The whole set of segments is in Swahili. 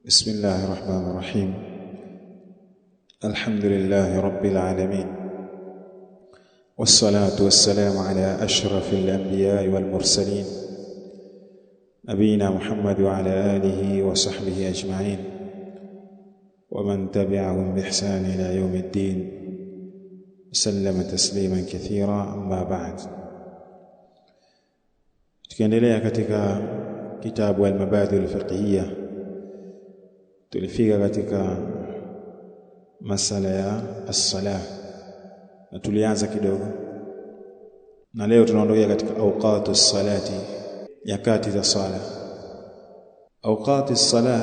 بسم الله الرحمن الرحيم. الحمد لله رب العالمين، والصلاة والسلام على أشرف الأنبياء والمرسلين نبينا محمد وعلى آله وصحبه أجمعين ومن تبعهم بإحسان إلى يوم الدين سلم تسليما كثيرا. أما بعد، tukiendelea katika kitabu al-Mabadi al-Fiqhiyya, tulifika katika masala ya as-salah na tulianza kidogo, na leo tunaondokea katika awqatu as-salati, nyakati za sala. Awqatu as-salah,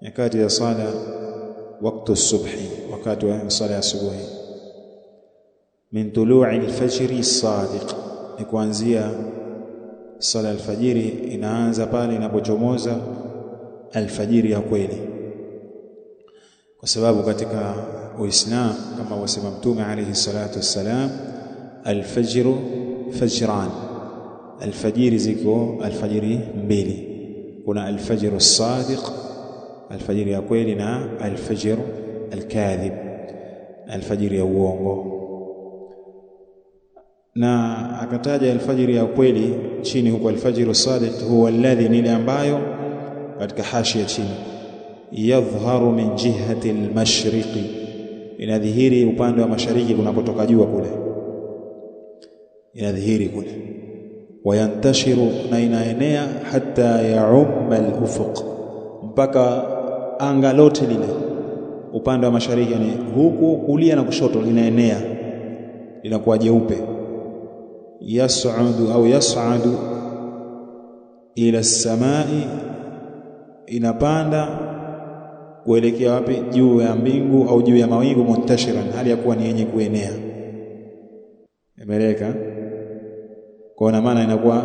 nyakati za sala: wakati subhi, wakati wa sala ya subuhi, min tulu'i al-fajri as-sadiq, ni kuanzia sala al-fajiri inaanza pale inapochomoza alfajiri ya kweli, kwa sababu katika Uislamu kama wasema Mtume alayhi salatu wassalam, alfajru fajran, alfajiri ziko alfajiri mbili, kuna alfajru as-sadiq, alfajiri ya kweli, na alfajru al-kadhib, alfajiri ya uongo. Na akataja alfajiri ya kweli chini huko, alfajru as-sadiq huwa alladhi, ni ile ambayo katika hashia chini, yadhharu min jihati al-mashriqi, inadhihiri upande wa mashariki kunapotoka jua kule, inadhihiri kule. Wayantashiru, na inaenea, hatta yaumma al-ufuq, mpaka anga lote lile upande wa mashariki, yani huku kulia na kushoto, linaenea, linakuwa jeupe. Yas'udu au yas'adu ila as-samai, inapanda kuelekea wapi? Juu ya mbingu au juu ya mawingu. Muntashiran, hali ya kuwa ni yenye kuenea, imeleka kwa maana inakuwa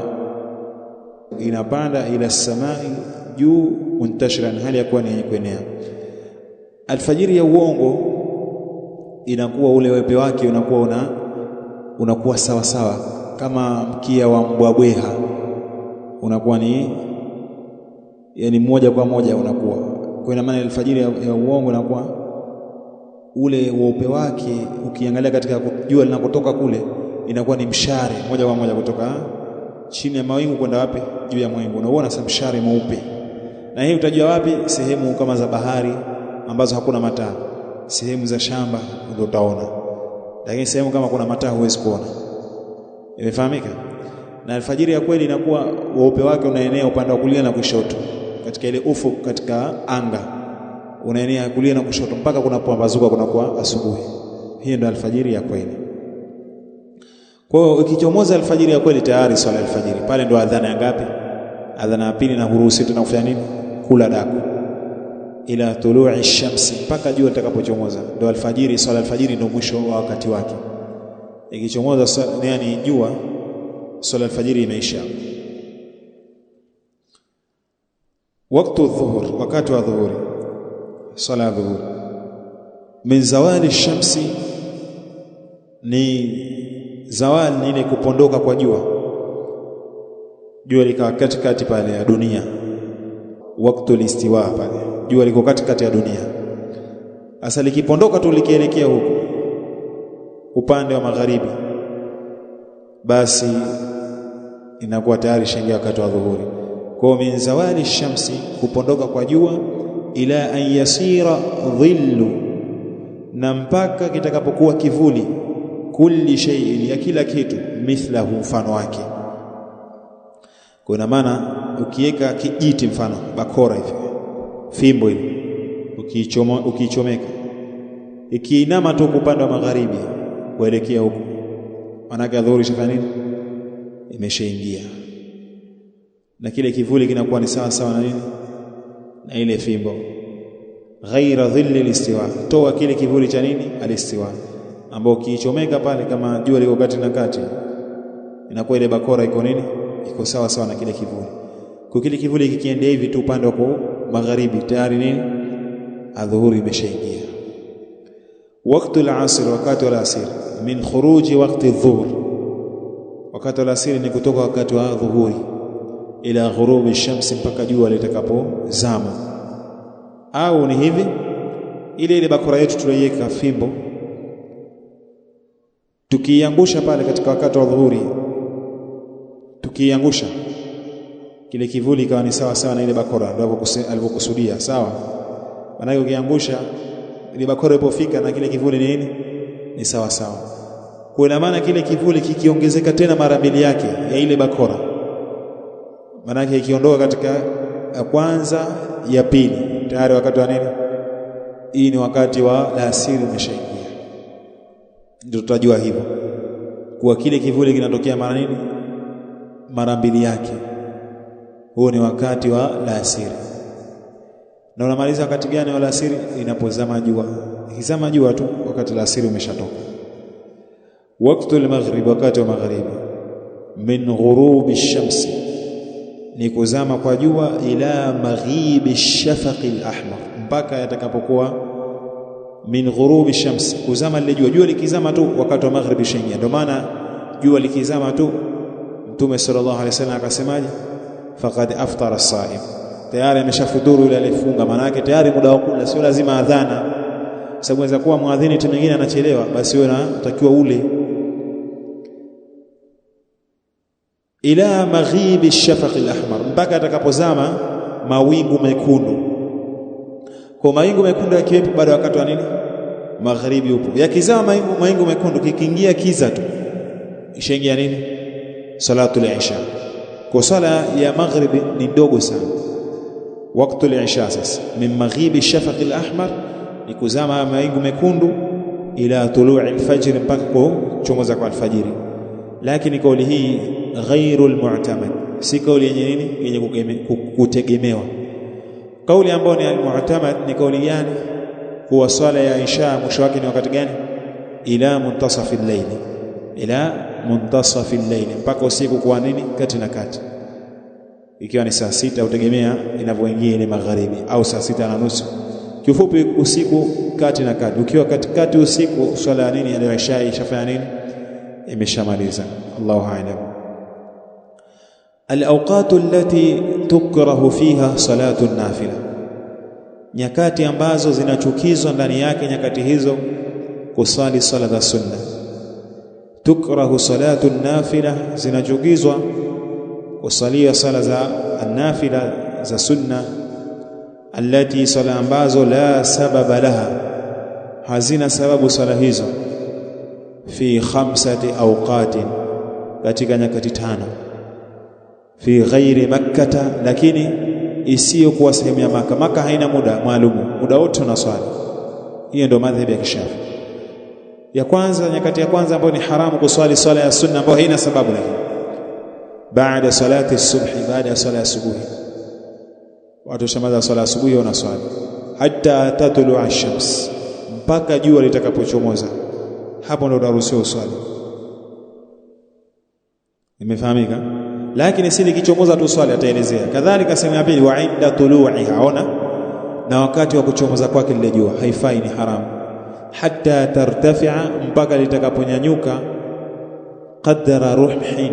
inapanda ila samai, juu, muntashiran, hali ya kuwa ni yenye kuenea. Alfajiri ya uongo inakuwa ule wepe wake unakuwa sawa sawa kama mkia wa mbwabweha, unakuwa ni yani moja kwa moja unakuwa. Kwa ina maana alfajiri ya uongo inakuwa ule weupe wake, ukiangalia katika jua linakotoka kule, inakuwa ni mshare moja kwa moja kutoka chini ya mawingu kwenda wapi? Juu ya mawingu. Unaona sasa mshare mweupe. Na hii utajua wapi? Sehemu kama za bahari ambazo hakuna mataa, sehemu za shamba ndio utaona, lakini sehemu kama kuna mataa huwezi kuona. Imefahamika? Na alfajiri ya kweli inakuwa weupe wake unaenea upande wa kulia na kushoto, katika ile ufuk, katika anga unaenea kulia na kushoto mpaka kunapopambazuka, kunakuwa asubuhi. Hii ndio alfajiri ya kweli. Kwa hiyo ikichomoza alfajiri ya kweli, tayari swala alfajiri pale ndio adhana ya ngapi? Adhana ya pili, na huruhusi tena kufanya nini? Kula daku ila tulu'i shamsi, mpaka jua litakapochomoza, ndio alfajiri. Swala alfajiri ndio mwisho wa wakati wake. Ikichomoza yani jua, swala alfajiri imeisha. Wakati dhuhur, wakati wa dhuhuri, swala ya dhuhuri, min zawali shamsi, ni zawal ni ile kupondoka kwa jua, jua liko katikati pale ya dunia. Wakati listiwa, pale jua liko katikati ya dunia. Sasa likipondoka tu likielekea huko upande wa magharibi, basi inakuwa tayari shangia wakati wa dhuhuri. Kwa min zawali shamsi, kupondoka kwa jua, ila an yasira dhillu, na mpaka kitakapokuwa kivuli, kulli shay'in, ya kila kitu, mithlahu, mfano wake. Kwa ina maana ukiweka kijiti, mfano bakora hivi, fimbo hivi, ukiichomeka, ikiinama tu upande wa magharibi kuelekea huko, maana dhuhuri shafanya nini? Imeshaingia. Na kile kivuli kinakuwa ni sawa sawa na nini? Na ile fimbo. Ghaira dhilli alistiwa, toa kile kivuli cha nini? Alistiwa, ambao kiichomeka pale, kama jua liko kati na kati, inakuwa ile bakora iko nini? Iko sawa sawa na kile kivuli. Kwa kile kivuli kikiendea hivi tu upande wa magharibi, tayari nini? Adhuhuri imeshaingia. Wakati al-asr, wakati wa al-asr, min khuruji wakati dhuhur, wakati wa al-asr ni kutoka wakati wa dhuhuri, ila ghurubi shamsi, mpaka jua litakapozama. Au ni hivi, ile bakora yetu tuliweka fimbo, tukiangusha pale katika wakati wa dhuhuri, tukiangusha kile kivuli ikawa ni sawa sawa na ile bakora ndio alivyokusudia, sawa. Maana ukiangusha ile bakora ilipofika na kile kivuli ni nini, ni sawa sawa. Kwa maana kile kivuli kikiongezeka tena mara mbili yake ya ile bakora, maana yake ikiondoka katika ya kwanza ya pili, tayari wakati wa nini, hii ni wakati wa alasiri umeshaingia. Ndio tutajua hivyo kwa kile kivuli kinatokea mara nini, mara mbili yake, huo ni wakati wa alasiri. Na unamaliza wakati gani wa alasiri? Inapozama jua. Ikizama jua tu wakati wa alasiri umeshatoka. Waktul maghrib, wakati wa magharibi, min ghurubi shamsi, ni kuzama kwa jua, ila maghibi shafaqi al-ahmar, mpaka yatakapokuwa min ghurubi shamsi, kuzama lile jua. Jua likizama tu wakati wa magharibi shingia. Ndio maana jua likizama tu Mtume sallallahu alaihi wasallam akasemaje, faqad aftara as-saim, tayari ameshafuturu yule aliyefunga. Maana yake tayari muda wa kula, sio lazima adhana, sababu inaweza kuwa muadhini tu mwingine anachelewa, basi wewe unatakiwa ule. Ila maghibi shafaqi al-ahmar, mpaka atakapozama mawingu mekundu. Kwa mawingu mekundu yakiwepo baada wakati wa nini, magharibi upo. Yakizama mawingu mekundu, kikiingia kiza tu ishaingia nini, salatul isha. Kwa sala ya magharibi ni ndogo sana. Wakati al-isha sasa, min maghibi shafaqi al-ahmar, ni kuzama mawingu mekundu, ila tulu'i al-fajr, mpaka kuchomoza kwa alfajiri. Lakini kauli hii ghairul mu'tamad, si kauli yenye nini, yenye kutegemewa. Kauli ambayo ni al-mu'tamad ni kauli gani? Kuwa swala ya isha mwisho wake ni wakati gani? Ila muntasaf al-layl, ila muntasaf al-layl, mpaka usiku kwa nini, kati na kati, ikiwa ni saa 6 utegemea inavyoingia ile magharibi, au saa 6:30. Kifupi usiku kati na kati. Ukiwa katikati usiku, swala ya nini ya isha ishafanya nini, imeshamaliza. Allahu a'lam. Al-awqat allati tukrahu fiha salatu an-nafila, nyakati ambazo zinachukizwa ndani yake nyakati hizo kusali sala za sunna. Tukrahu salatu an-nafila, zinachukizwa kusalia sala za an-nafila za sunna, allati, sala ambazo la sababa laha, hazina sababu sala hizo, fi 5 awqatin, katika nyakati 5, fi ghairi makkata, lakini isiyo kuwa sehemu ya Maka. Maka haina muda maalumu, muda wote unaswali. Hiyo ndio madhhabi ya Kishafi. Ya kwanza, nyakati ya kwanza ambayo ni haramu kuswali swala ya sunna ambayo haina sababu, lakini baada salati subhi, baada ya swala ya subuhi, watu shamaza swala ya subuhi wanaswali hatta tatlu ash-shams, mpaka jua litakapochomoza. Hapo ndio unaruhusiwa uswali. Imefahamika? Lakini si likichomoza tu swali, ataelezea. Kadhalika sehemu ya pili, wa inda tulu'iha, ona, na wakati wa kuchomoza kwake lile jua haifai, ni haramu. Hatta tartafi'a, mpaka litakaponyanyuka, qadara ruhhin,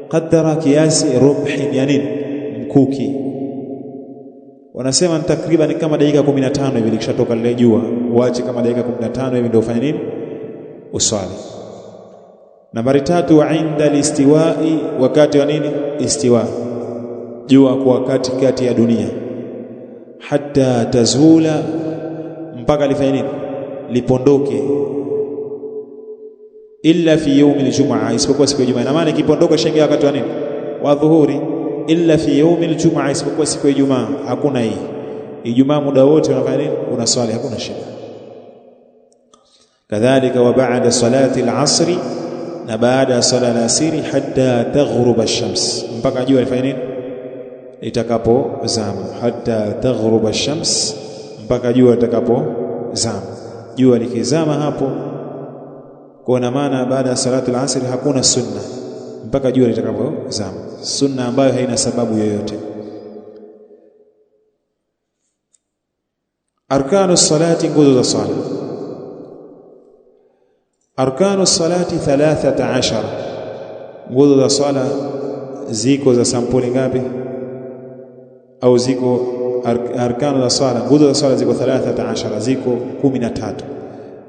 qadara kiasi ruhhin, yani mkuki. Wanasema takriban kama dakika 15 hivi likishatoka lile jua, uache kama dakika 15 hivi ndio ufanye nini, uswali. Nambari 3, wa inda al-istiwa'i, wakati wa nini, istiwa, jua kwa katikati ya dunia. Hatta tazula, mpaka lifanye nini, lipondoke. Illa fi yawm al-jum'a, isipokuwa siku ya Ijumaa. Na maana kipondoka shangia wakati wa nini, wa dhuhuri. Illa fi yawm al-jum'a, isipokuwa siku ya Ijumaa. Hakuna hii Ijumaa muda wote unafanya nini, unaswali, hakuna shida. Kadhalika wa ba'da salati al-'asri, na baada ya sala al-asiri, hatta taghruba ash-shams, mpaka jua lifanye nini, litakapozama. Hatta taghruba ash-shams, mpaka jua litakapozama. Jua likizama hapo, kwa maana baada ya salatu al-asri hakuna sunna mpaka jua litakapozama, sunna ambayo haina sababu yoyote. Arkanu salati, nguzo za sala. Arkanu salati 13, nguzo za sala ziko za sampuli ngapi? Au ziko arkanu za swala, nguzo za swala ziko 13, ziko 13,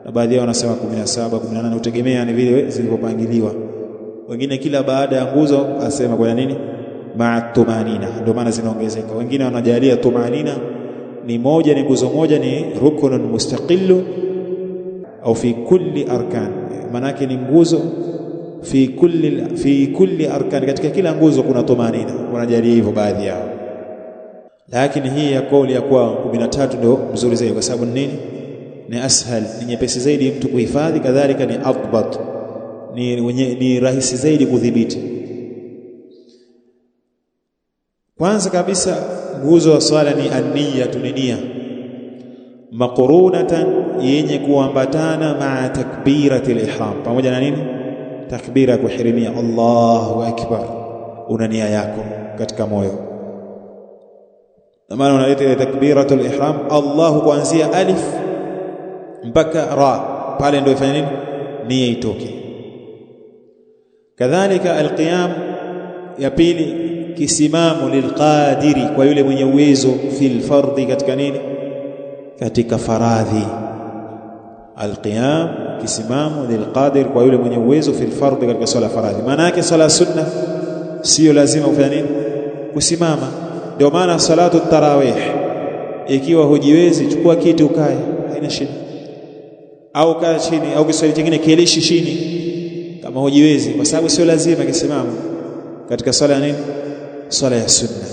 na baadhi yao wanasema 17, 18, utegemea ni vile zilipopangiliwa. Wengine kila baada ya nguzo asema kwa nini ma'a tumanina, ndio maana zinaongezeka. Wengine wanajalia tumanina ni moja, ni nguzo moja, ni rukunun mustaqillu au fi kulli arkan, manake ni nguzo fi kulli arkan, katika kila nguzo kuna tumanina, wanajalia hivyo baadhi yao. Lakini hii ya kauli ya kwa 13 ndio mzuri zaidi, kwa sababu nini? Ni ashal, ni nyepesi zaidi mtu kuhifadhi, kadhalika ni adbat, ni rahisi zaidi kudhibiti. Kwanza kabisa nguzo ya swala ni an-niyatu, ni nia maqrunatan, yenye kuambatana ma'a takbiratil ihram, pamoja na nini? Takbira ya kuhirimia, Allahu akbar, una nia yako katika moyo. Maana unaleta ile takbiratul ihram, Allahu kuanzia alif mpaka ra, pale ndio ifanye nini? Nia itoke. Kadhalika alqiyam ya pili, kisimamu lilqadiri, kwa yule mwenye uwezo, fil fardhi, katika nini? Katika faradhi. Alqiyam, kisimamu lilqadir, kwa yule mwenye uwezo, fil fardhi, katika swala faradhi. Maana yake swala sunna sio lazima ufanye nini? Kusimama. Ndio maana salatu tarawih, ikiwa hujiwezi, chukua kiti ukae, haina shida, au kaa chini, au kiswali kingine kielishi chini kama hujiwezi, kwa sababu sio lazima kisimamo katika swala ya nini? Swala ya sunna.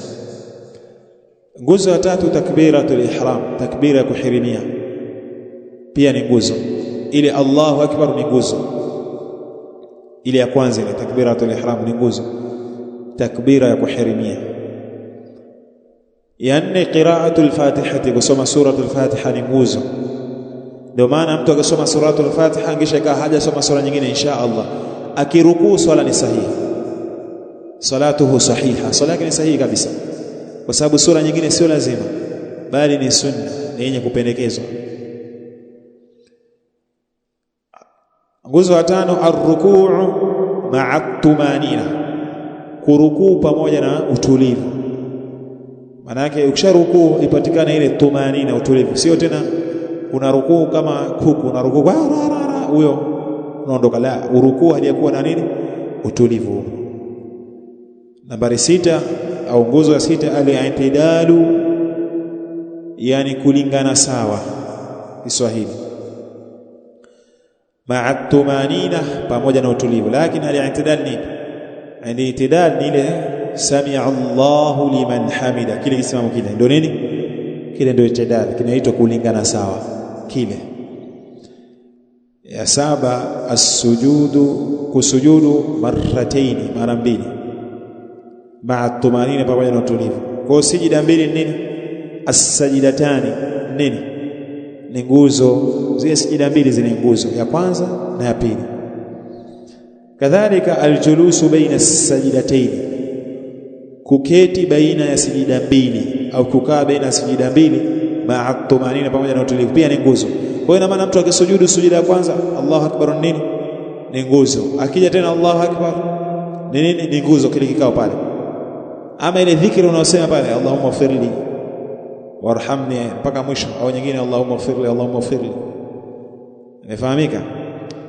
Nguzo ya tatu, takbiratul ihram, takbira ya kuhirimia, pia ni nguzo. Ile Allahu akbar ni nguzo, ile ya kwanza ile takbiratul ihram ni nguzo, takbira ya kuhirimia. Ya nne, qira'atul fatihati, kusoma suratul fatiha ni nguzo. Ndio maana mtu akisoma suratul fatiha kisha kaa hajasoma sura nyingine, insha Allah akirukuu swala ni sahihi, salatuhu sahiha, swala yake ni sahihi kabisa, kwa sababu sura nyingine sio lazima, bali ni sunna, ni yenye kupendekezwa. Nguzo ya tano, arrukuu ma'a tumanina, kurukuu pamoja na utulivu. Maana yake ukisharukuu ipatikane ile tumanina, utulivu, sio tena una rukuu kama kuku, una rukuu huyo unaondoka, la, urukuu haliyakuwa na nini? Utulivu. Nambari 6 au nguzo ya 6, al-i'tidalu, yani kulingana sawa Kiswahili, ma'a tumanina, pamoja na utulivu. Lakini al-i'tidal ni al-i'tidal ni ile sami'a Allahu liman hamida, kile kisimamo kile ndio nini? Kile ndio i'tidal, kinaitwa kulingana sawa kile. Ya 7, as-sujudu, kusujudu marrataini, mara mbili, ma'a tumanina, pamoja na utulivu. Kwa sijida mbili nini? As-sajidatani nini? Ni nguzo. Zile sijida mbili zile nguzo, ya kwanza na ya pili. Kadhalika al-julusu baina as-sajidatayn, kuketi baina ya sijida mbili au kukaa baina ya sijida mbili, ma'a tumanina, pamoja na utulivu, pia ni nguzo. Kwa hiyo ina maana mtu akisujudu sujida ya kwanza Allahu akbar nini? Ni nguzo. Akija tena Allahu akbar ni nini? Ni nguzo, kile kikao pale. Ama ile dhikri unaosema pale, Allahumma firli warhamni, mpaka mwisho, au nyingine Allahumma firli, Allahumma firli, imefahamika?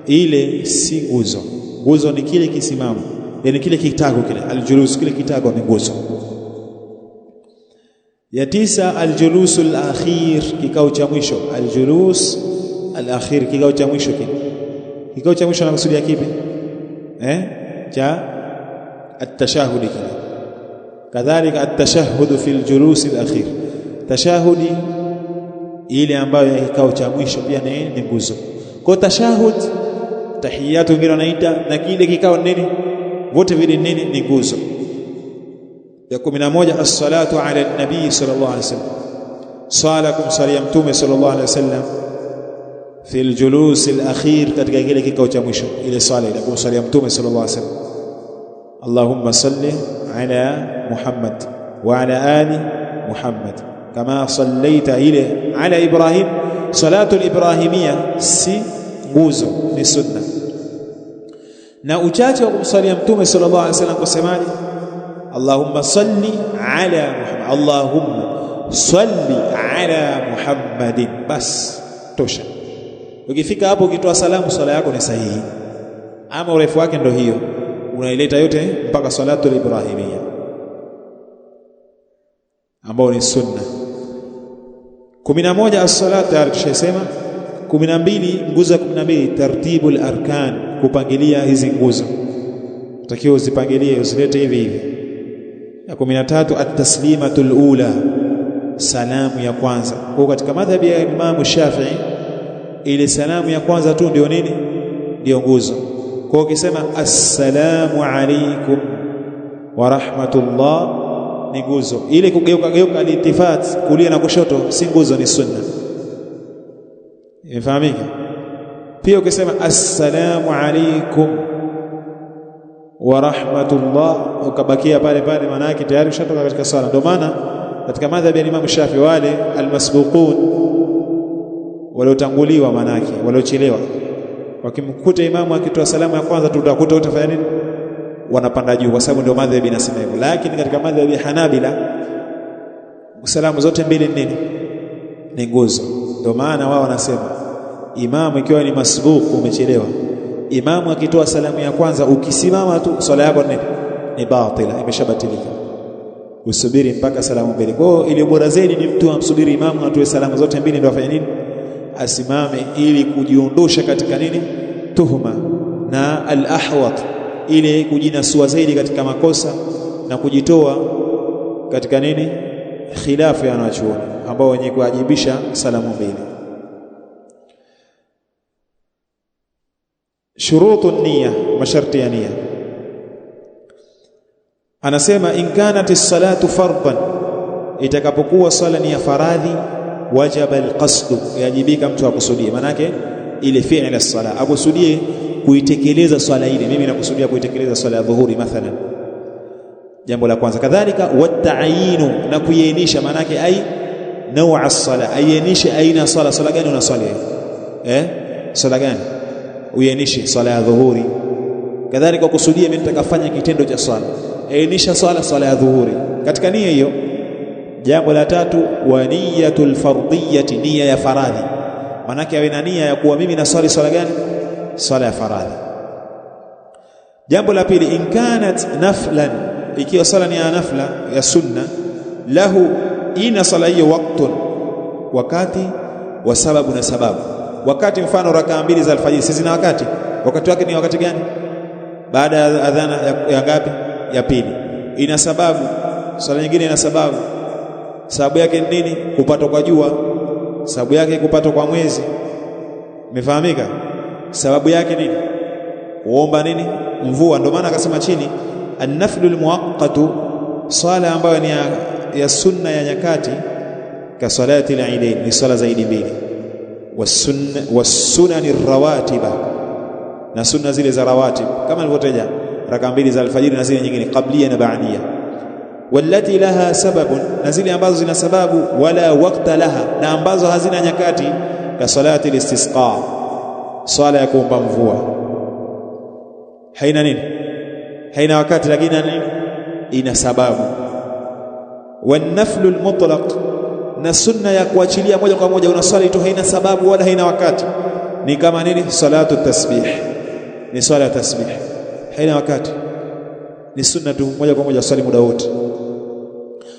Ile si nguzo. Nguzo ni kile kisimamo, yani kile kitago kile, aljulus, kile kitago ni nguzo. Ya 9, aljulusul akhir, kikao cha mwisho. Aljulus al-akhir, kikao cha mwisho kile. Kikao cha mwisho nakusudia kipi? Cha at-tashahhud kile. Kadhalika at-tashahhud fi al-julus al-akhir, tashahudi ile ambayo ya kikao cha mwisho pia ni nguzo. Kwa tashahhud, tahiyatu wengine wanaita, na kile kikao nini? Wote vile nini? Ni nguzo. Ya 11, as-salatu ala an-nabii sallallahu alaihi wasallam, swala kumsalia mtume sallallahu alaihi wasallam, fi al-julus al-akhir, katika kile kikao cha mwisho, ile swala ile kumsalia mtume sallallahu alaihi wasallam. Allahumma salli ala Muhammad wa ala ali Muhammad kama sallaita ile ala Ibrahim. Salatu al-ibrahimia si nguzo, ni sunna. Na uchache wa kumsalia mtume sallallahu alaihi wasallam kusemaje? Allahumma salli ala Muhammad, Allahumma salli ala Muhammadin, bas tosha. Ukifika hapo ukitoa salamu, swala yako ni sahihi, ama urefu wake ndio hiyo, unaileta yote mpaka salatu al-ibrahimia ambao ni sunna. 11 as-salatu tayari tushasema. 12 nguzo ya 12 tartibul arkan, kupangilia hizi nguzo, utakiwa uzipangilie, usilete hivi hivi. Ya 13 at-taslimatul ula, salamu ya kwanza. Kwa katika madhhabi ya Imam Shafi'i ile salamu ya kwanza tu ndio nini? Ndio nguzo. Kwa ukisema assalamu alaykum wa rahmatullah ni nguzo. Ile kugeuka litifat kulia na kushoto si nguzo, ni sunna. Imefahamika? Pia ukisema assalamu alaykum wa rahmatullah ukabakia pale pale, maana yake tayari ushatoka katika sala. Ndio maana katika madhhabi ya Imam Shafi wale almasbuqun waliotanguliwa, maana yake waliochelewa, wakimkuta imamu akitoa salamu ya kwanza tu utakuta utafanya nini? Wanapanda juu, kwa sababu ndio madhhabi inasema hivyo. Lakini katika madhhabi ya Hanabila salamu zote mbili nini? Ni nguzo. Ndio maana wao wanasema imamu ikiwa ni masbuq, umechelewa, imamu akitoa salamu ya kwanza ukisimama tu swala yako ni batila, imeshabatilika. Usubiri mpaka salamu mbili. Kwa hiyo ile bora zaidi ni mtu amsubiri imamu atoe salamu zote mbili ndio afanye nini? Asimame, ili kujiondosha katika nini? Tuhuma na al-ahwat, ili kujinasua zaidi katika makosa na kujitoa katika nini? Khilafu ya wanachuoni ambao wenye kuajibisha salamu mbili. Shurutu niyya, masharti ya niyya. Anasema in kanat as-salatu fardan, itakapokuwa sala ni ya faradhi, wajaba al-qasd, yajibika mtu akusudie. Maana yake ile fi'l as-sala akusudie kuitekeleza swala ile. Mimi nakusudia kuitekeleza swala ya dhuhuri mathalan, jambo la kwanza. Kadhalika wata'yinu, na kuiainisha, maana yake ai naw'a as-sala, aiainishe aina sala, sala gani unaswali sala gani uainishe, swala ya dhuhuri. Kadhalika kusudia mimi nitakafanya kitendo cha swala, ainisha swala ya dhuhuri katika nia hiyo. Jambo la tatu wa niyatul fardhiyati, nia ya faradhi, maana yake awe na nia ya kuwa mimi naswali swala gani? Swala ya faradhi. Jambo la pili, in kanat naflan, ikiwa swala ni ya nafla ya sunna, lahu, ina swala hiyo waqtun, wakati wa sababu na sababu. Wakati mfano rakaa mbili za alfajiri, sisi na wakati wake ni wakati gani? Baada ya adhana ya ngapi? Ya pili. Ina sababu, swala nyingine ina sababu. Sababu yake ni nini? Kupatwa kwa jua. Sababu yake kupatwa kwa mwezi. Imefahamika? Sababu yake nini? Kuomba nini? Mvua. Ndio maana akasema chini an-naflul muwaqqatu, swala ambayo ni ya sunna ya nyakati, ka salati al-eidain, ni swala zaidi mbili, wasunani rawatiba, na sunna zile za rawatib kama nilivyotaja, raka mbili za alfajiri na zile nyingine qablia na baadia. Wallati laha sababun, na zile ambazo zina sababu, wala waqta laha, na ambazo hazina nyakati, ka salati al-istisqa, swala ya kuomba mvua. Haina nini? Haina wakati, lakini nini? Ina sababu. Wan-naflu al-mutlaq, na sunna ya kuachilia moja kwa moja unaswali tu, haina sababu wala haina wakati, ni kama nini? Salatu tasbih, ni swala ya tasbih, haina wakati, ni sunna tu moja kwa moja swali muda wote.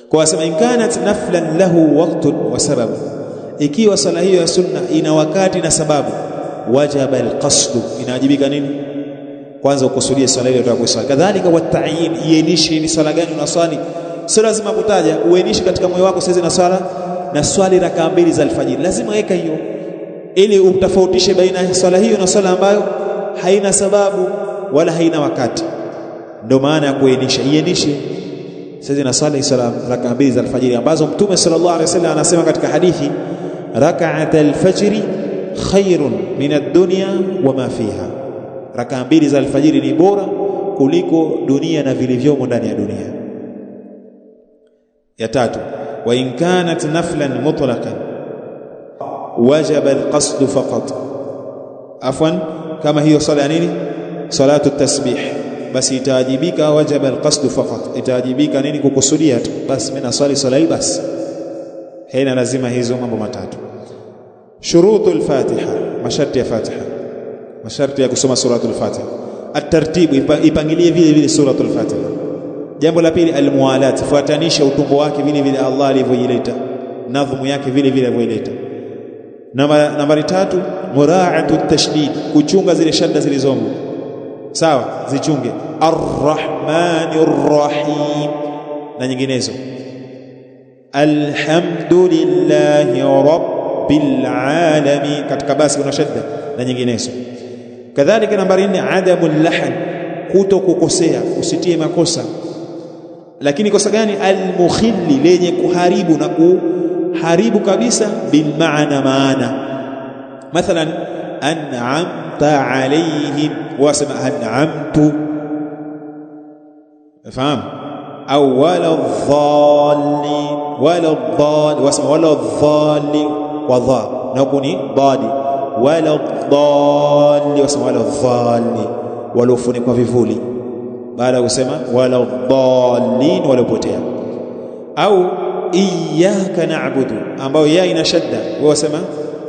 Kwa wasema in kanat naflan lahu waqtun wa sabab, ikiwa swala hiyo ya sunna ina wakati na sababu, wajaba al-qasd, inawajibika nini? Kwanza ukusudie swala ile utakwenda. Kadhalika wata'yin, ienishi ni swala gani unaswali. Sio lazima kutaja, uenishi katika moyo wako sasa na swali raka mbili za alfajiri, lazima weka hiyo, ili utofautishe baina ya swala hiyo na swala ambayo haina sababu wala haina wakati. Ndio maana ya kuenisha, ienishe sasa na swala raka mbili za alfajiri ambazo Mtume sallallahu alaihi wasallam anasema katika hadithi, rak'at alfajri khairun min ad-dunya wa ma fiha, raka mbili za alfajiri ni bora kuliko dunia na vilivyomo ndani ya dunia. Ya tatu, wa in kanat naflan mutlaqan wajaba alqasd faqat. Afwan, kama hiyo swala ya nini? Salatu tasbih, basi itawajibika wajaba alqasd faqat, itawajibika nini? Kukusudia tu basi, mimi naswali swala hii basi. Haina lazima hizo mambo matatu. Shurutul Fatiha, masharti ya Fatiha, masharti ya kusoma suratul Fatiha. At-tartibu, ipangilie vile vile suratul Fatiha. Jambo la pili, almuwalat, fuatanisha utumbo wake vile vile Allah alivyoileta, nadhmu yake vile vile alivyoileta. Nambari 3, muraa'atu tashdid, kuchunga zile shadda zilizomo, sawa, zichunge. Ar-Rahmanir Rahim na nyinginezo. Alhamdulillahi Rabbil Alamin, katika basi kuna shadda na nyinginezo. Kadhalika nambari 4, adamul lahan, kuto kukosea, usitie makosa. Lakini kosa gani? Al-mukhilli, lenye kuharibu na kuharibu kabisa, bil maana. Mathalan, an'amta alayhim, wasema an'amtu, fahamu? Au wala dhallin, wasema wala dhalli wa dha, na kuni dadi, wala dhalli, wasema wala dhalli, walofunikwa vivuli, baada ya kusema wala dhallin, walopotea. Au iyyaka na'budu, ambayo ya ina shadda, wasema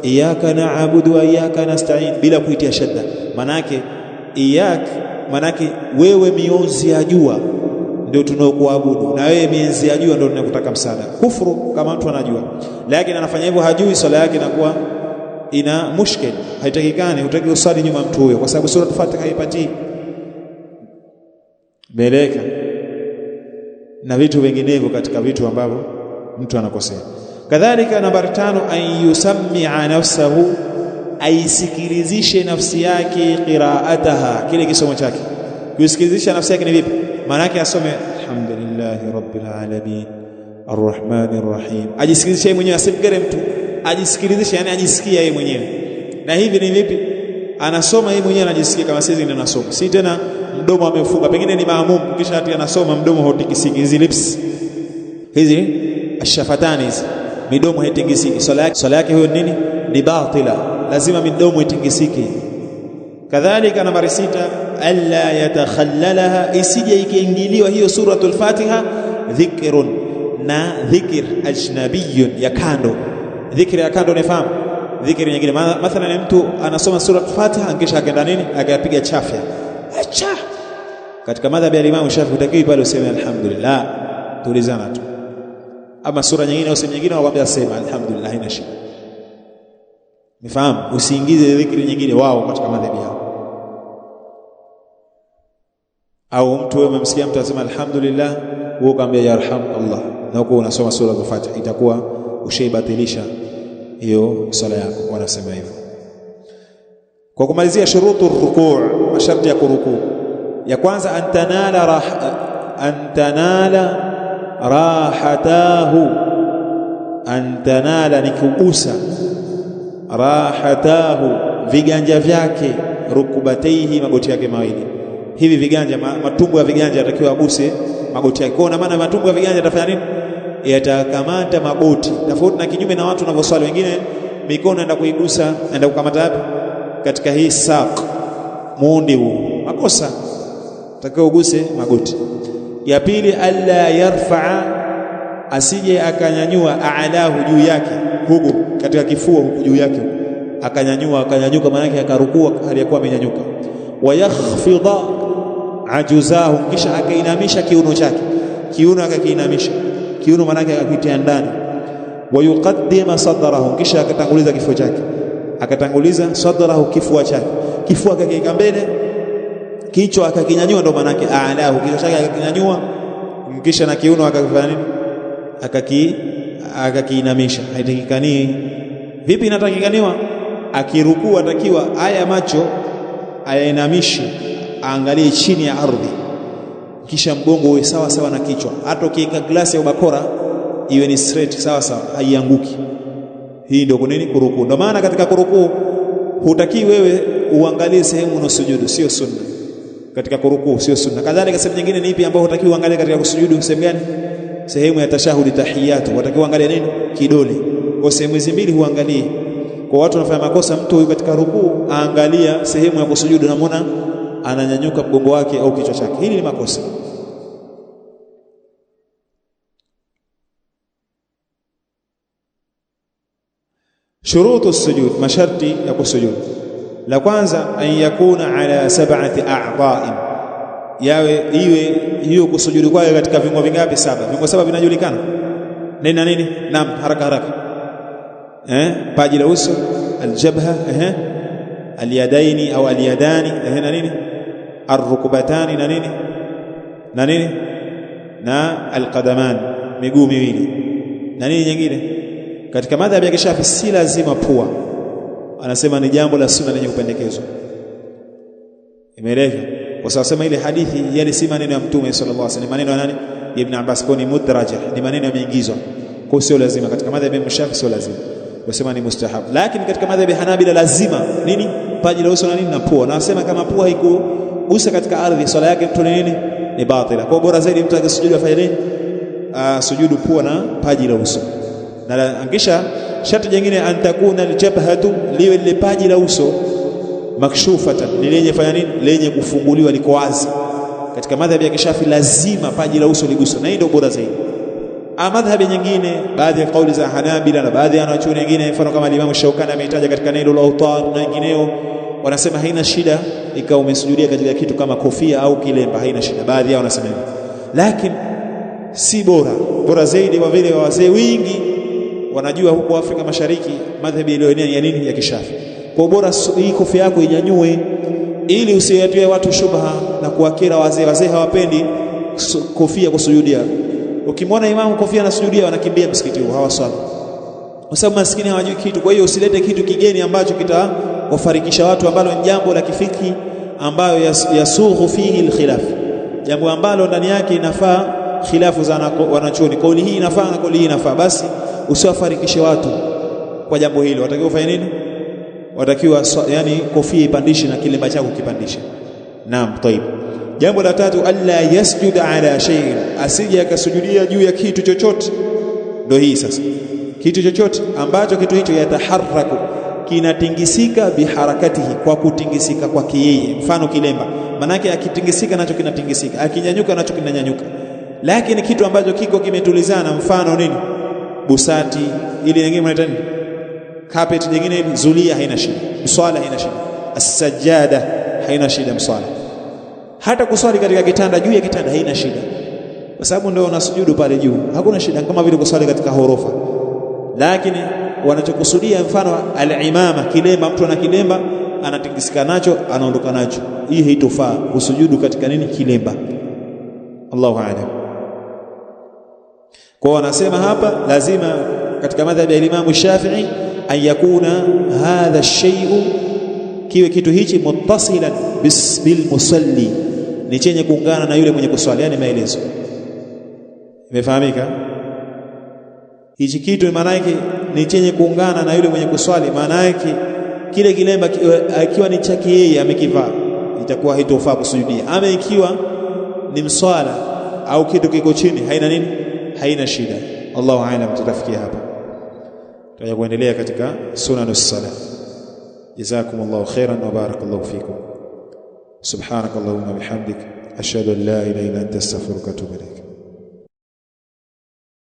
iyyaka na'budu wa iyyaka nasta'in, bila kuitia shadda. Manake manake wewe mionzi ya jua ndio tunaokuabudu, na wewe mienzi ya jua ndio tunakutaka msaada. Kufuru kama mtu anajua, lakini anafanya hivyo hajui, swala yake inakuwa ina mushkil, haitakikani. Hutaki usali nyuma mtu huyo, kwa sababu sura Fatiha haipatii beleka na vitu vinginevyo katika vitu ambavyo mtu anakosea. Kadhalika nambari 5, an yusammi'a nafsahu, aisikilizishe nafsi yake qira'ataha, kile kisomo chake. Kusikilizisha nafsi yake ni vipi? Maana yake asome alhamdulillahi rabbil alamin arrahmanir rahim, ajisikilizishe yeye mwenyewe, asimgere mtu, ajisikilizishe, yani ajisikia yeye mwenyewe. Na hivi ni vipi? Anasoma yeye mwenyewe, anajisikia kama sisi ndio nasoma, si tena mdomo amefunga, pengine ni maamum, kisha hati anasoma mdomo hautikisiki, hizi lips hizi ashafatani hizi, midomo haitikisiki, swala yake huyo nini? Ni batila, lazima midomo itikisike. Kadhalika nambari 6, alla yatakhallalaha, isije ikaingiliwa hiyo suratul Fatiha dhikrun, na dhikr ajnabiyyun, ya kando. Dhikri ya kando unafahamu, dhikri nyingine. Mathalan mtu anasoma suratul Fatiha kisha akaenda nini, akapiga chafya, acha. Katika madhhabi ya Imam Shafi'i utakiwi pale useme alhamdulillah, tulizana tu. Ama sura nyingine au sehemu nyingine wakwambia sema alhamdulillah, haina shida. Nifahamu, usiingize dhikri nyingine wao katika madhhabi yao. Au mtu wewe umemsikia mtu anasema alhamdulillah, wewe ukamwambia yarhamukallah, na uko unasoma sura al-Fatiha, itakuwa ushaibatilisha hiyo sala yako. Wanasema hivyo. Kwa kumalizia, shurutu rukuu, masharti ya kurukuu. Ya kwanza, antanala rahatahu, antanala ni kugusa, rahatahu viganja vyake, rukubataihi magoti yake mawili. Hivi viganja, matumbo ya viganja yatakiwa aguse magoti yake. Kwa maana matumbo ya viganja yatafanya nini? Yatakamata magoti, tofauti na kinyume na watu wanavyoswali. Wengine mikono inaenda kuigusa, inaenda kukamata wapi? Katika hii saq, muundi huu, makosa. Takiwa uguse magoti. Ya pili, alla yarfa'a, asije akanyanyua a'lahu, juu yake huku, katika kifua huku juu yake akanyanyuka, maana yake akarukua aliyakuwa amenyanyuka. Wa yakhfidha ajuzahu, kisha akainamisha kiuno chake, kiuno akakiinamisha, kiuno maana yake akakitia ndani. Wa yuqaddima sadrahu, kisha akatanguliza kifua chake, akatanguliza sadrahu, kifua chake, kifua akakiweka mbele, kichwa akakinyanyua, ndo maana yake a'lahu, kichwa chake akakinyanyua, kisha na kiuno akakifanya nini? Akakiinamisha. Haitakikani. Vipi inatakikaniwa? Akirukuu atakiwa haya macho ayainamishe, aangalie chini ya ardhi, kisha mgongo uwe sawa sawa na kichwa. Hata ukiweka glasi ya bakora iwe ni straight, sawa sawa, haianguki. Hii ndio kunini? Kurukuu. Ndio maana katika kurukuu hutaki wewe uangalie sehemu unosujudu, sio sunna. Katika kurukuu sio sunna. Kadhalika sehemu nyingine ni ipi ambayo hutaki uangalie katika kusujudu? Sehemu gani? Sehemu ya tashahudi, tahiyatu, hutaki uangalie nini? Kidole. Kwa sehemu hizi mbili huangalie. Kwa watu wanafanya makosa, mtu huyu katika rukuu aangalia sehemu ya kusujudu, namuona ananyanyuka mgongo wake au kichwa chake. Hili ni makosa. Shurutu sujud, masharti ya kusujud. La kwanza, an yakuna ala 7 a'dha'in, iwe hiyo kusujudu kwake katika viungo vingapi? 7. Viungo 7 vinajulikana nini na nini? Naam, haraka paji la uso, aljabha, alyadaini au alyadani, na nini, arrukbatani, na nini na alqadaman, miguu miwili, na nini nyingine. Katika madhhabi ya Kishafi si lazima pua, anasema ni jambo la sunna lenye kupendekezwa. Imeeleza kwa sababu sema ile hadithi yale si maneno ya Mtume sallallahu alaihi wasallam, maneno ya nani? Ibn Abbas, kwa ni mudraja, ni maneno yameingizwa, kwa sio lazima. Katika madhhabi ya Shafi sio lazima, wasema ni mustahab. Lakini katika madhhabi ya Hanabila lazima nini? Paji la uso na nini na pua. Na wasema kama pua haikugusa katika ardhi, swala yake mtu nini? Ni batila. Kwa bora zaidi mtu akisujudu afanye nini? Sujudu pua na paji la uso. Na angisha sharti jingine, antakuna aljabhatu, liwe lile paji la uso makshufatan, ni lenye fanya nini? Lenye kufunguliwa, liko wazi. Katika madhhabi ya Kishafi lazima paji la uso liguswe, na hii ndio bora zaidi. Madhhabi nyingine, baadhi ya kauli za Hanabila na baadhi ya wanachuoni wengine, mfano kama Imam Shawkani ametaja katika Nailul Awtar na wengineo, wanasema haina shida ikawa umesujudia katika kitu kama kofia au kilemba, haina shida. Baadhi yao wanasema hivyo, lakini si bora zaidi, kwa vile wazee wengi wanajua huko Afrika Mashariki madhhabi iliyoenea ya nini? Ya Kishafi. Kwa bora hii kofia yako inyanyue, ili usiwatie watu shubha na kuwakera wazee. Wazee hawapendi kofia kusujudia. Ukimwona imamu kofia anasujudia, wanakimbia msikiti huo, hawaswali, kwa sababu maskini hawajui kitu. Kwa hiyo usilete kitu kigeni ambacho kitawafarikisha watu, ambalo ni jambo la kifiki ambayo yasughu fihi alkhilaf, jambo ambalo ndani yake inafaa khilafu za wanachuoni. Kauli hii inafaa na kauli hii inafaa, basi usiwafarikishe watu kwa jambo hilo. Watakiwa ufanye nini? Watakiwa yani kofia ipandishe na kilemba chako kipandishe. Naam, tayeb. Jambo la tatu, alla yasjuda ala shay'in, asije akasujudia juu ya kitu chochote. Ndio hii sasa, kitu chochote ambacho kitu hicho yataharraku, kinatingisika, biharakatihi, kwa kutingisika kwake yeye. Mfano kilemba, manake akitingisika nacho kinatingisika, akinyanyuka nacho kinanyanyuka. Lakini kitu ambacho kiko kimetulizana, mfano nini? Busati, ili nyingine mnaita nini? Carpet, nyingine zulia, haina shida. Mswala haina shida. As-sajjada haina shida mswala. Hata kuswali katika kitanda, juu ya kitanda haina shida, kwa sababu ndio unasujudu pale juu, hakuna shida, kama vile kuswali katika ghorofa. Lakini wanachokusudia mfano al-imama, kilemba, mtu ana kilemba anatingisika nacho anaondoka nacho, hii haitofaa kusujudu katika nini? Kilemba. Allahu a'lam. Kwa wanasema hapa lazima katika madhhabi ya Imam Shafi'i an yakuna hadha shay'u, kiwe kitu hichi muttasilan bil musalli, ni chenye kuungana na yule mwenye kuswali. Yani maelezo imefahamika? Hichi kitu maana yake ni chenye kuungana na yule mwenye kuswali, maana yake kile kilemba akiwa ni chake yeye amekivaa, itakuwa haitofaa kusujudia. Ama ikiwa ni mswala au kitu kiko chini, haina nini? Haina shida. Allahu a'lam. Tutafikia hapa, tutaja kuendelea katika sunanus salat. Jazakumullahu khairan wa barakallahu fikum. Subhanakallahumma bihamdik, ashhadu an la ilaha illa anta astaghfiruka wa atubu ilaik.